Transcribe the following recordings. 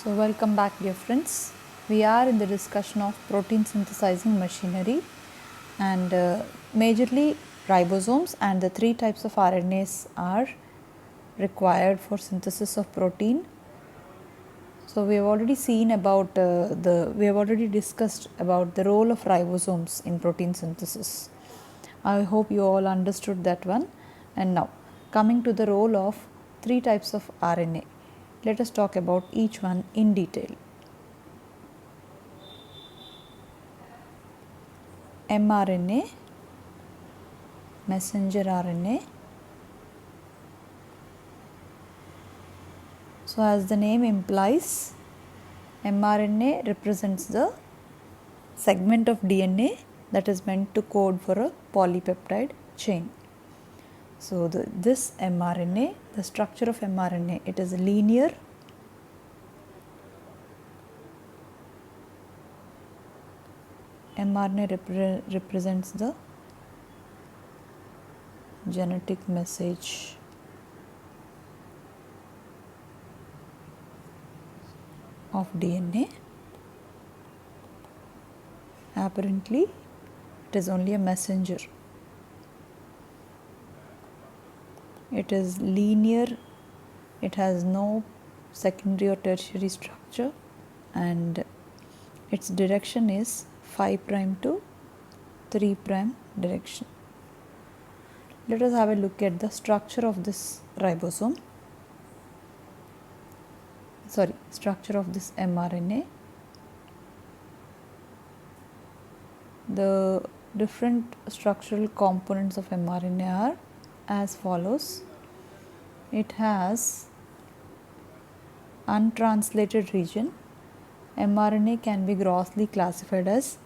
So welcome back, dear friends. We are in the discussion of protein synthesizing machinery and majorly ribosomes and the three types of RNAs are required for synthesis of protein. So we have already seen about we have already discussed about the role of ribosomes in protein synthesis. I hope you all understood that one. And now coming to the role of three types of RNA. Let us talk about each one in detail. mRNA, messenger RNA. So as the name implies, mRNA represents the segment of DNA that is meant to code for a polypeptide chain. So this mRNA, the structure of mRNA, it is linear, mRNA represents the genetic message of DNA. Apparently, it is only a messenger. It is linear, it has no secondary or tertiary structure, and its direction is 5' to 3' direction. Let us have a look at the structure of this ribosome. Structure of this mRNA. The different structural components of mRNA are as follows. It has untranslated region. mRNA can be grossly classified as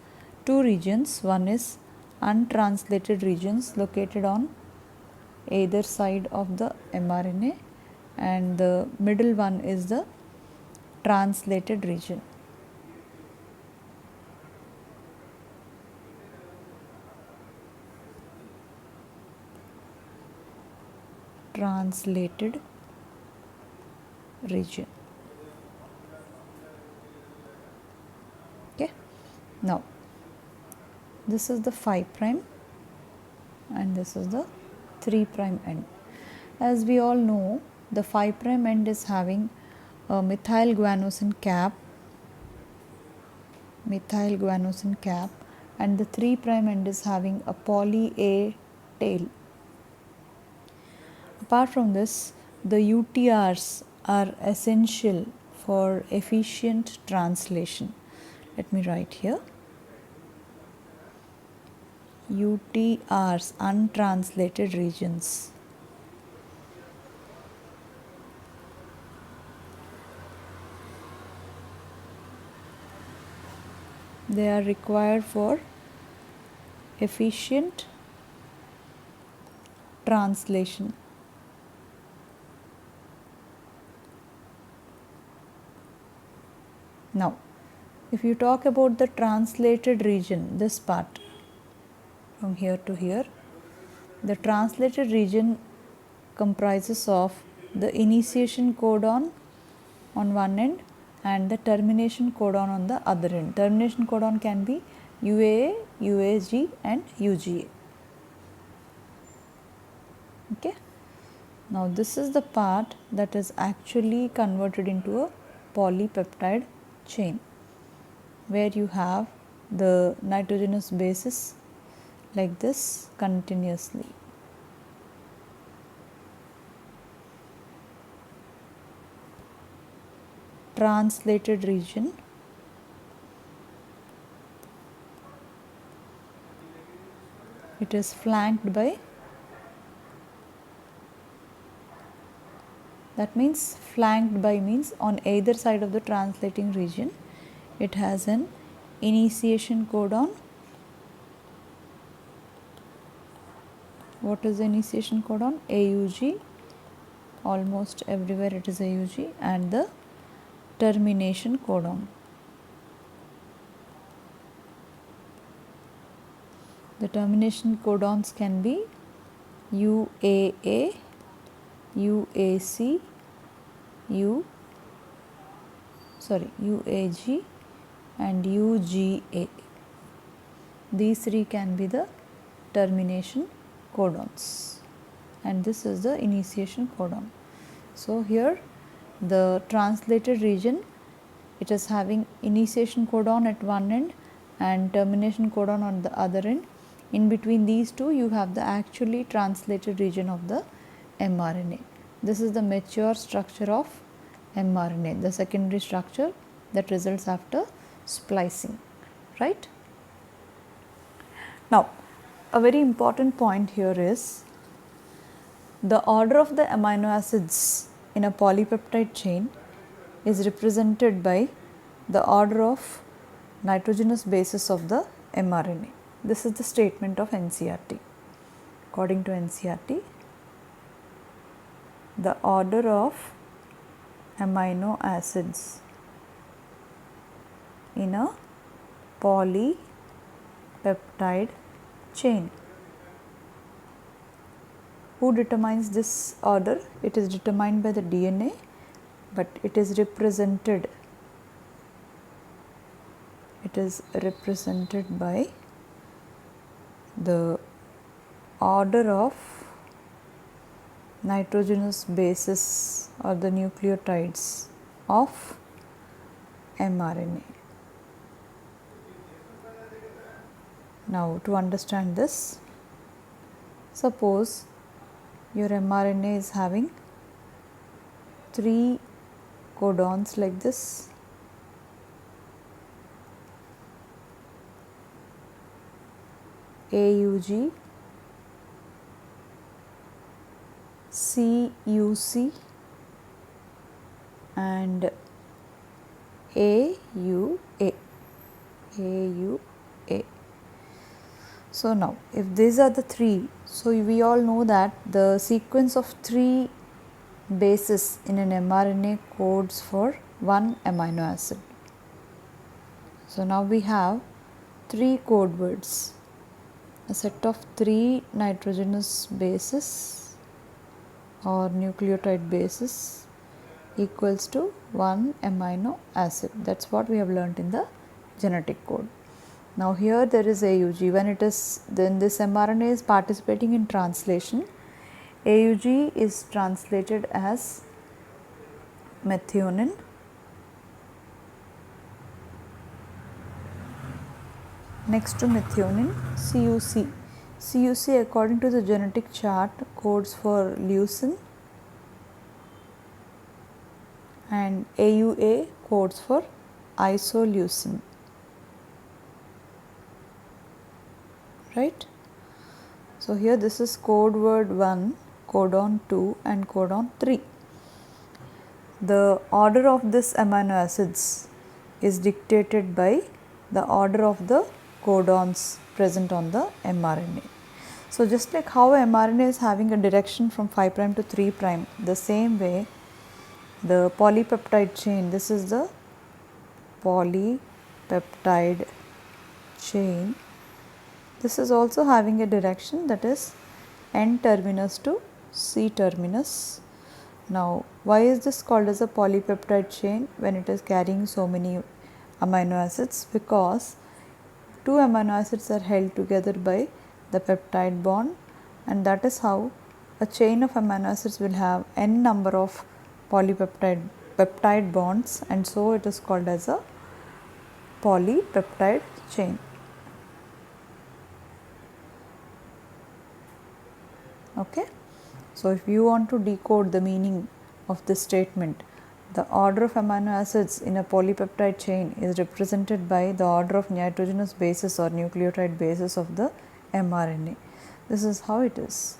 two regions. One is untranslated regions located on either side of the mRNA, and the middle one is the translated region. Translated region. Okay. Now, this is the 5' and this is the 3' end. As we all know, the 5' end is having a methyl guanosine cap, and the 3' end is having a poly A tail. Apart from this, the UTRs are essential for efficient translation. Let me write here. UTRs, untranslated regions. They are required for efficient translation. Now, if you talk about the translated region, this part from here to here, the translated region comprises of the initiation codon on one end and the termination codon on the other end. Termination codon can be UAA, UAG and UGA. Okay. Now this is the part that is actually converted into a polypeptide chain, where you have the nitrogenous bases like this continuously. Translated region. It is flanked by, that means flanked by means on either side of the translating region it has an initiation codon. What is the initiation codon? AUG. Almost everywhere it is AUG, and the termination codon. The termination codons can be UAA, UAC, UC. UAG and UGA. These three can be the termination codons, and this is the initiation codon. So here the translated region, it is having initiation codon at one end and termination codon on the other end. In between these two, you have the actually translated region of the mRNA. This is the mature structure of mRNA, the secondary structure that results after splicing, right? Now, a very important point here is the order of the amino acids in a polypeptide chain is represented by the order of nitrogenous bases of the mRNA. This is the statement of NCERT. According to NCERT, the order of amino acids in a polypeptide chain. Who determines this order? It is determined by the DNA, but it is represented by the order of nitrogenous bases or the nucleotides of mRNA. Now, to understand this, suppose your mRNA is having 3 codons like this. AUG, CUC and AUA. So now, if these are the 3, so we all know that the sequence of 3 bases in an mRNA codes for 1 amino acid. So now we have 3 code words, a set of 3 nitrogenous bases or nucleotide bases equals to 1 amino acid. That's what we have learnt in the genetic code. Now here there is AUG. Then this mRNA is participating in translation. AUG is translated as methionine. Next to methionine, CUC. CUC, according to the genetic chart, codes for leucine, and AUA codes for isoleucine. Right? So here this is code word 1, codon 2 and codon 3. The order of this amino acids is dictated by the order of the codons present on the mRNA. So just like how mRNA is having a direction from 5' to 3', the same way the polypeptide chain, this is the polypeptide chain, this is also having a direction, that is N terminus to C terminus. Now, why is this called as a polypeptide chain when it is carrying so many amino acids? Because 2 amino acids are held together by the peptide bond, and that is how a chain of amino acids will have n number of peptide bonds, and so it is called as a polypeptide chain. Okay. So, if you want to decode the meaning of this statement, the order of amino acids in a polypeptide chain is represented by the order of nitrogenous bases or nucleotide bases of the mRNA. This is how it is.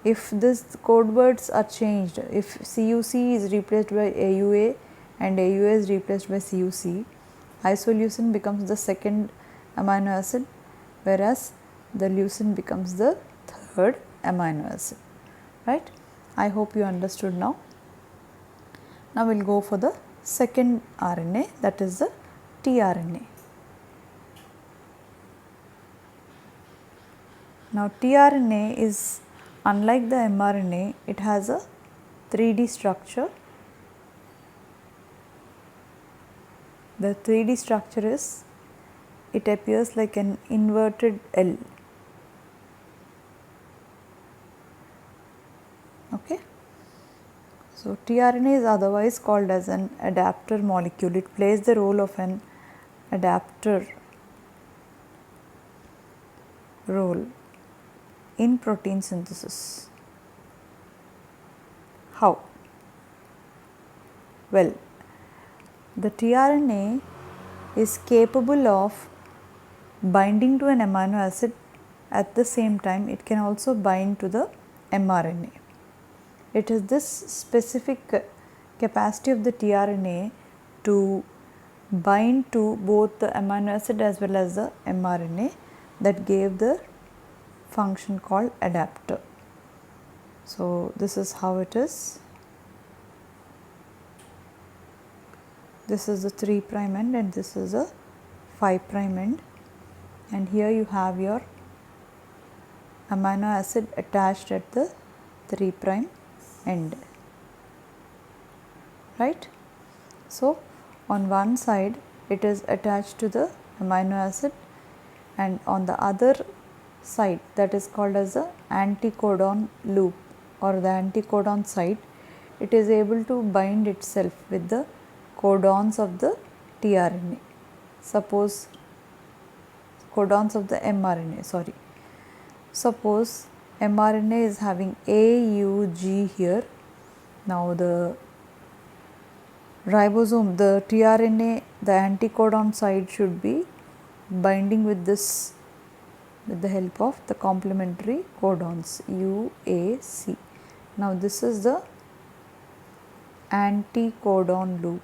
If these code words are changed, if CUC is replaced by AUA and AUA is replaced by CUC, isoleucine becomes the second amino acid, whereas the leucine becomes the third amino acid, right? I hope you understood now. Now we will go for the second RNA, that is the tRNA. Now tRNA is unlike the mRNA, it has a 3D structure. The 3D structure is, it appears like an inverted L. Okay. So, tRNA is otherwise called as an adapter molecule. It plays the role of an adapter role in protein synthesis. How? Well, the tRNA is capable of binding to an amino acid. At the same time, it can also bind to the mRNA. It is this specific capacity of the tRNA to bind to both the amino acid as well as the mRNA that gave the function called adapter. So, this is how it is. This is the 3' end and this is a 5' end, and here you have your amino acid attached at the 3' end, right. So, on one side it is attached to the amino acid, and on the other side, that is called as the anticodon loop or the anticodon site, it is able to bind itself with the codons of the tRNA. Suppose codons of the mRNA, sorry. Suppose mRNA is having AUG here. Now, the ribosome, the tRNA, the anticodon side should be binding with this with the help of the complementary codons UAC. Now, this is the anticodon loop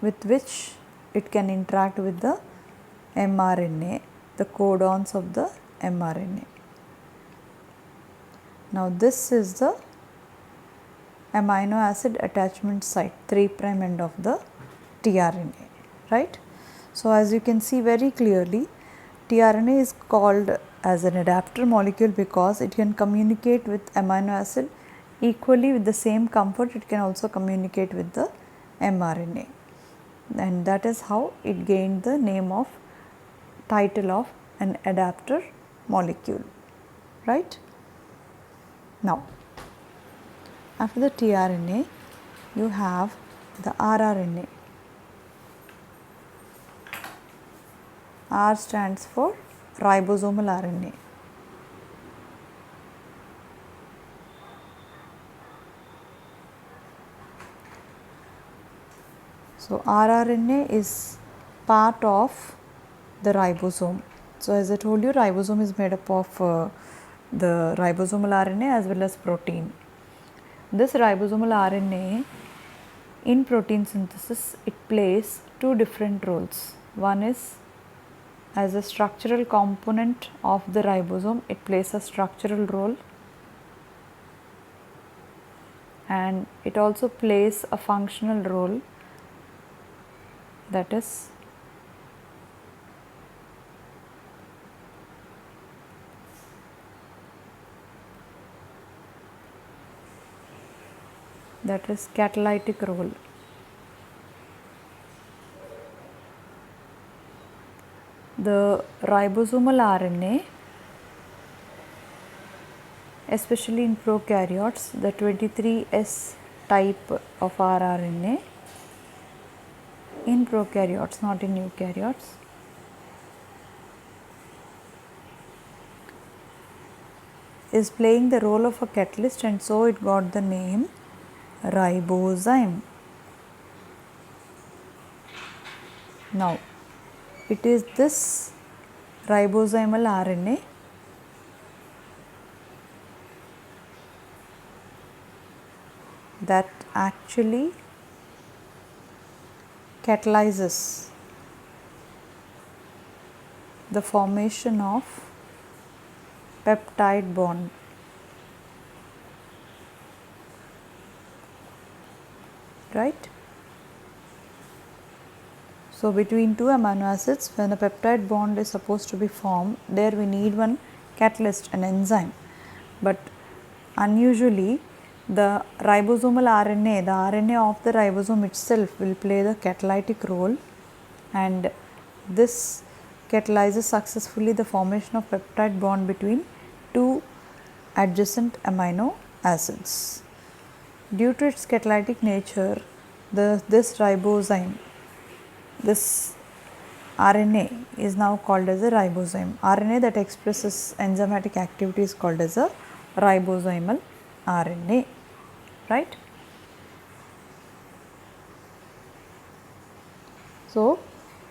with which it can interact with the mRNA, the codons of the mRNA. Now, this is the amino acid attachment site, 3' end of the tRNA, right. So, as you can see very clearly, tRNA is called as an adapter molecule because it can communicate with amino acid equally with the same comfort. It can also communicate with the mRNA, and that is how it gained the name of title of an adapter molecule, right. Now, after the tRNA, you have the rRNA. R stands for ribosomal RNA. So, rRNA is part of the ribosome. So, as I told you, ribosome is made up of the ribosomal RNA as well as protein. This ribosomal RNA in protein synthesis, it plays two different roles. One is as a structural component of the ribosome, it plays a structural role, and it also plays a functional role, that is catalytic role. The ribosomal RNA, especially in prokaryotes, the 23S type of rRNA in prokaryotes, not in eukaryotes, is playing the role of a catalyst, and so it got the name ribozyme. Now, it is this ribozymal RNA that actually catalyzes the formation of peptide bond. Right? So, between two amino acids, when a peptide bond is supposed to be formed, there we need one catalyst, an enzyme, but unusually the ribosomal RNA, the RNA of the ribosome itself will play the catalytic role, and this catalyzes successfully the formation of peptide bond between two adjacent amino acids. Due to its catalytic nature, this ribozyme, this RNA is now called as a ribozyme. RNA that expresses enzymatic activity is called as a ribozymal RNA, right? So,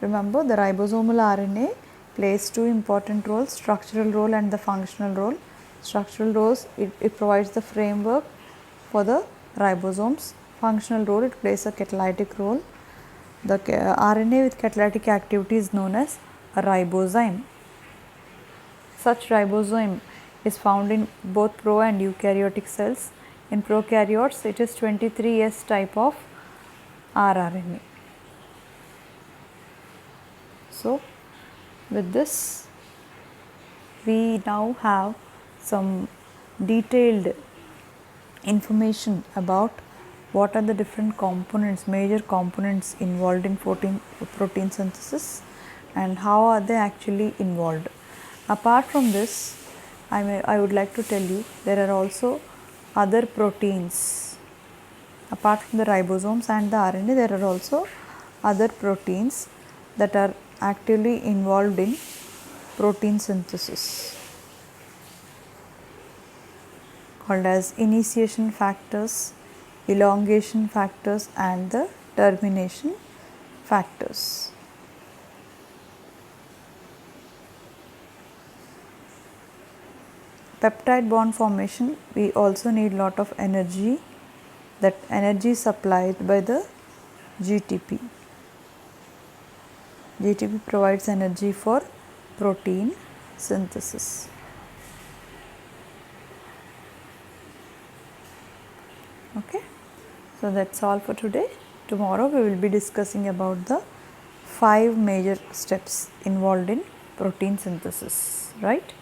remember the ribosomal RNA plays two important roles, structural role and the functional role. Structural roles, it provides the framework for the ribosomes. Functional role, it plays a catalytic role. The RNA with catalytic activity is known as a ribozyme. Such ribozyme is found in both pro and eukaryotic cells. In prokaryotes, it is 23S type of rRNA. So, with this, we now have some detailed information about what are the different components, major components involved in protein synthesis and how are they actually involved. Apart from this, I would like to tell you there are also other proteins. Apart from the ribosomes and the RNA, there are also other proteins that are actively involved in protein synthesis, called as initiation factors, elongation factors and the termination factors. Peptide bond formation, we also need lot of energy. That energy is supplied by the GTP. GTP provides energy for protein synthesis. Okay, so that's all for today. Tomorrow we will be discussing about the 5 major steps involved in protein synthesis, right?